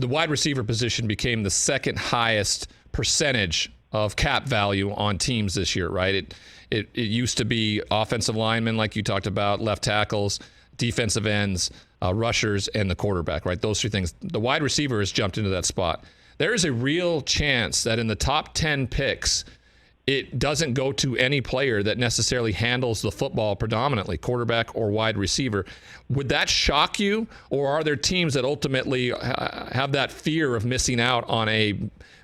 the wide receiver position became the second highest percentage of cap value on teams this year, right? It used to be offensive linemen, like you talked about, left tackles, defensive ends, rushers, and the quarterback, right? Those three things. The wide receiver has jumped into that spot. There is a real chance that in the top 10 picks, it doesn't go to any player that necessarily handles the football predominantly, quarterback or wide receiver. Would that shock you, or are there teams that ultimately have that fear of missing out on a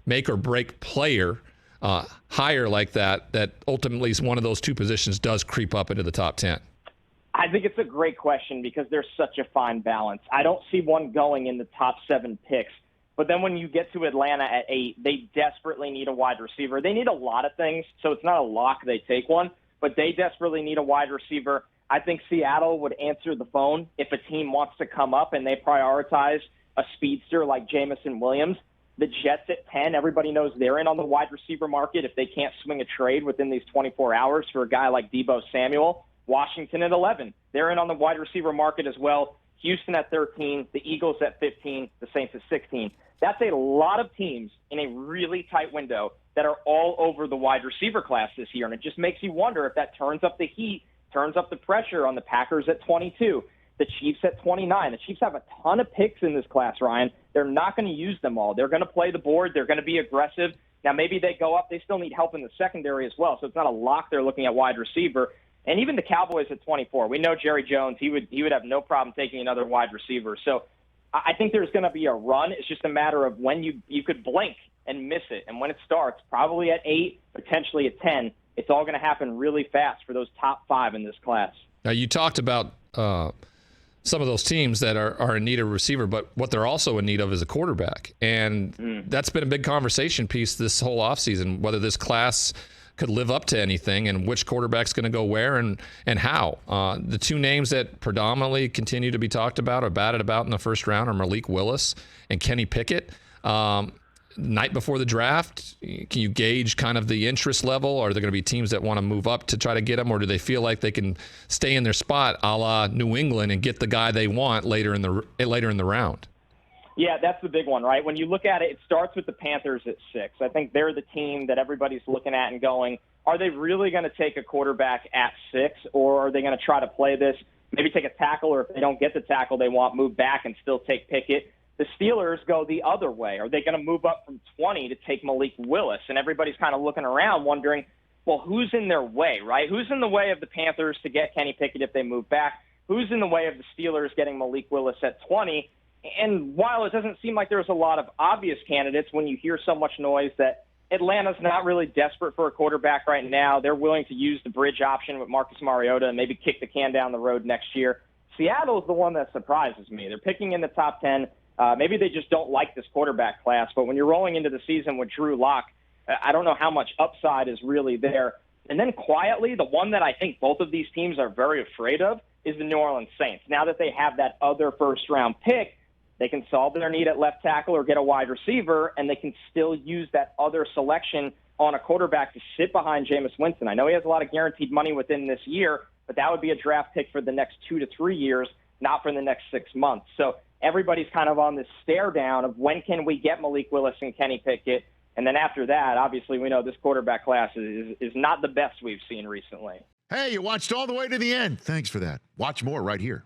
make or break player higher like that ultimately is one of those two positions does creep up into the top 10? I think it's a great question because there's such a fine balance. I don't see one going in the top 7 picks. But then when you get to Atlanta at 8, they desperately need a wide receiver. They need a lot of things, so it's not a lock they take one, but they desperately need a wide receiver. I think Seattle would answer the phone if a team wants to come up and they prioritize a speedster like Jamison Williams. The Jets at 10, everybody knows they're in on the wide receiver market if they can't swing a trade within these 24 hours for a guy like Deebo Samuel. Washington at 11, they're in on the wide receiver market as well. Houston at 13, the Eagles at 15, the Saints at 16. That's a lot of teams in a really tight window that are all over the wide receiver class this year. And it just makes you wonder if that turns up the heat, turns up the pressure on the Packers at 22, the Chiefs at 29. The Chiefs have a ton of picks in this class, Ryan. They're not going to use them all. They're going to play the board. They're going to be aggressive. Now, maybe they go up. They still need help in the secondary as well. So it's not a lock they're looking at wide receiver. And even the Cowboys at 24. We know Jerry Jones. He would have no problem taking another wide receiver. So I think there's going to be a run. It's just a matter of when you could blink and miss it. And when it starts, probably at 8, potentially at 10, it's all going to happen really fast for those top 5 in this class. Now, you talked about some of those teams that are in need of a receiver, but what they're also in need of is a quarterback. And that's been a big conversation piece this whole offseason, whether this class could live up to anything and which quarterback's going to go where and how. The two names that predominantly continue to be talked about or batted about in the first round are Malik Willis and Kenny Pickett. Night before the draft, can you gauge kind of the interest level? Are there going to be teams that want to move up to try to get them, or do they feel like they can stay in their spot a la New England and get the guy they want later in the round? Yeah, that's the big one, right? When you look at it, it starts with the Panthers at 6. I think they're the team that everybody's looking at and going, are they really going to take a quarterback at 6, or are they going to try to play this, maybe take a tackle, or if they don't get the tackle they want, move back and still take Pickett? The Steelers go the other way. Are they going to move up from 20 to take Malik Willis? And everybody's kind of looking around wondering, well, who's in their way, right? Who's in the way of the Panthers to get Kenny Pickett if they move back? Who's in the way of the Steelers getting Malik Willis at 20? And while it doesn't seem like there's a lot of obvious candidates, when you hear so much noise that Atlanta's not really desperate for a quarterback right now, they're willing to use the bridge option with Marcus Mariota and maybe kick the can down the road next year. Seattle's the one that surprises me. They're picking in the top 10. Maybe they just don't like this quarterback class. But when you're rolling into the season with Drew Lock, I don't know how much upside is really there. And then quietly, the one that I think both of these teams are very afraid of is the New Orleans Saints. Now that they have that other first-round pick, they can solve their need at left tackle or get a wide receiver, and they can still use that other selection on a quarterback to sit behind Jameis Winston. I know he has a lot of guaranteed money within this year, but that would be a draft pick for the next 2 to 3 years, not for the next 6 months. So everybody's kind of on this stare down of when can we get Malik Willis and Kenny Pickett. And then after that, obviously we know this quarterback class is not the best we've seen recently. Hey, you watched all the way to the end. Thanks for that. Watch more right here.